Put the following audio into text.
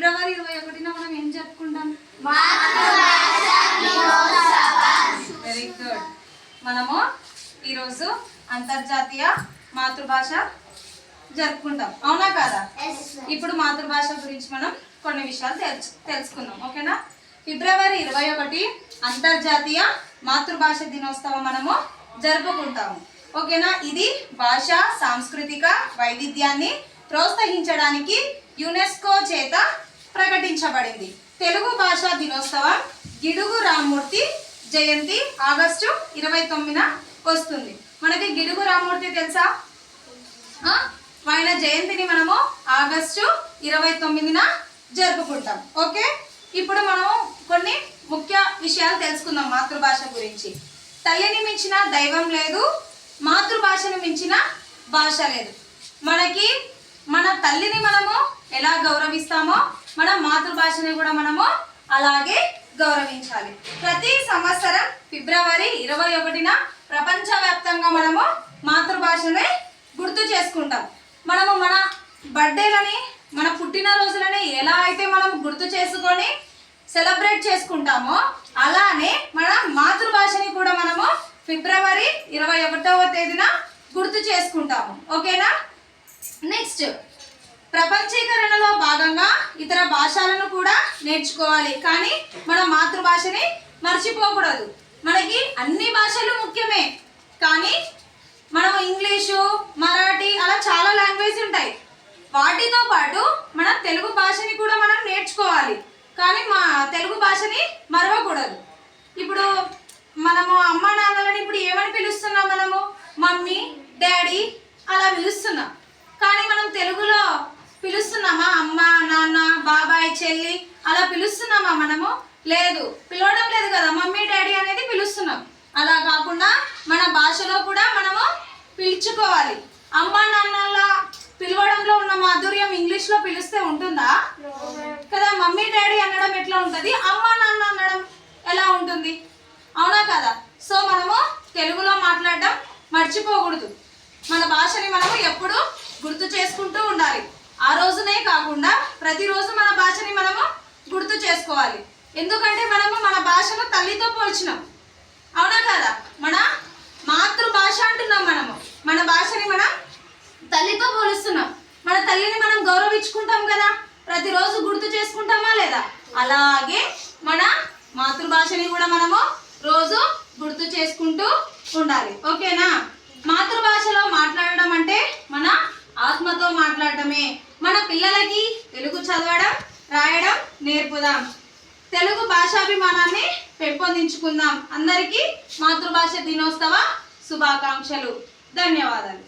ఫిబ్రవరి 21న మనం ఏం జరుపుకుంటాం? Very good. మనము ఈరోజు అంతర్జాతీయ మాతృభాష జరుపుకుంటాం, అవునా కాదా? ఇప్పుడు మాతృభాష గురించి మనం కొన్ని విషయాలు తెలుసుకుందాం, ఓకేనా? ఫిబ్రవరి 21 అంతర్జాతీయ మాతృభాష దినోత్సవం మనము జరుపుకుంటాము, ఓకేనా? ఇది భాష సాంస్కృతిక వైవిధ్యాన్ని ప్రోత్సహించడానికి యునెస్కో చేత ప్రకటించబడింది. తెలుగు భాషా దినోత్సవం గిడుగు రామ్మూర్తి జయంతి ఆగస్టు 29న వస్తుంది. మనకి గిడుగు రామ్మూర్తి తెలుసా? ఆయన జయంతిని మనము ఆగస్టు 29న జరుపుకుంటాం, ఓకే? ఇప్పుడు మనము కొన్ని ముఖ్య విషయాలు తెలుసుకుందాం మాతృభాష గురించి. తల్లిని మించిన దైవం లేదు, మాతృభాషను మించిన భాష లేదు. మనకి మన తల్లిని మనము ఎలా గౌరవిస్తామో మన మాతృభాషని కూడా మనము అలాగే గౌరవించాలి. ప్రతి సంవత్సరం ఫిబ్రవరి 21న ప్రపంచవ్యాప్తంగా మనము మాతృభాషనే గుర్తు చేసుకుంటాం. మనము మన బర్త్డేలని మన పుట్టినరోజులని ఎలా అయితే మనం గుర్తు చేసుకొని సెలబ్రేట్ చేసుకుంటామో అలానే మన మాతృభాషని కూడా మనము ఫిబ్రవరి 21వ తేదీన గుర్తు చేసుకుంటాము, ఓకేనా? నెక్స్ట్, ప్రపంచీకరణలో భాగంగా ఇతర భాషలను కూడా నేర్చుకోవాలి, కానీ మన మాతృభాషని మర్చిపోకూడదు. మనకి అన్ని భాషలు ముఖ్యమే, కానీ మనం ఇంగ్లీషు మరాఠీ అలా చాలా లాంగ్వేజ్ ఉంటాయి. వాటితో పాటు మన తెలుగు భాషని కూడా మనం నేర్చుకోవాలి, కానీ మా తెలుగు భాషని మరవకూడదు. ఇప్పుడు మనము అమ్మ నాన్నలని ఇప్పుడు ఏమని పిలుస్తున్నాం? మనము మమ్మీ డాడీ అలా పిలుస్తున్నాం, కానీ మనం తెలుగులో పిలుస్తున్నామా? అమ్మ నాన్న బాబాయ్ చెల్లి అలా పిలుస్తున్నామా? మనము లేదు, పిలవడం లేదు కదా, మమ్మీ డాడీ అనేది పిలుస్తున్నాం. అలా కాకుండా మన భాషలో కూడా మనము పిలుచుకోవాలి. అమ్మ నాన్నల పిలవడంలో ఉన్న మాధుర్యం ఇంగ్లీష్లో పిలిస్తే ఉంటుందా? కదా. మమ్మీ డాడీ అనడం ఎట్లా ఉంటుంది, అమ్మ నాన్న అనడం ఎలా ఉంటుంది, అవునా కదా? సో మనము తెలుగులో మాట్లాడడం మర్చిపోకూడదు. మన భాషని మనము ఎప్పుడు గుర్తు చేసుకుంటూ ఉండాలి. ఆ రోజునే కాకుండా ప్రతిరోజు మన భాషని మనము గుర్తు చేసుకోవాలి. ఎందుకంటే మనము మన భాషను తల్లితో పోల్చినాం, అవునా కదా? మన మాతృభాష అంటున్నాం, మనము మన భాషని మనం తల్లితో పోలుస్తున్నాం. మన తల్లిని మనం గౌరవించుకుంటాం కదా, ప్రతిరోజు గుర్తు చేసుకుంటామా లేదా? అలాగే మన మాతృభాషని కూడా మనము రోజు గుర్తు చేసుకుంటూ ఉండాలి, ఓకేనా? మాతృభాషలో మాట్లాడడం అంటే మన ఆత్మతో మాట్లాడటమే. మన పిల్లలకి తెలుగు చదవడం రాయడం నేర్పుదాం. తెలుగు భాషాభిమానాన్ని పెంపొందించుకుందాం. అందరికీ మాతృభాష దినోత్సవ శుభాకాంక్షలు. ధన్యవాదాలు.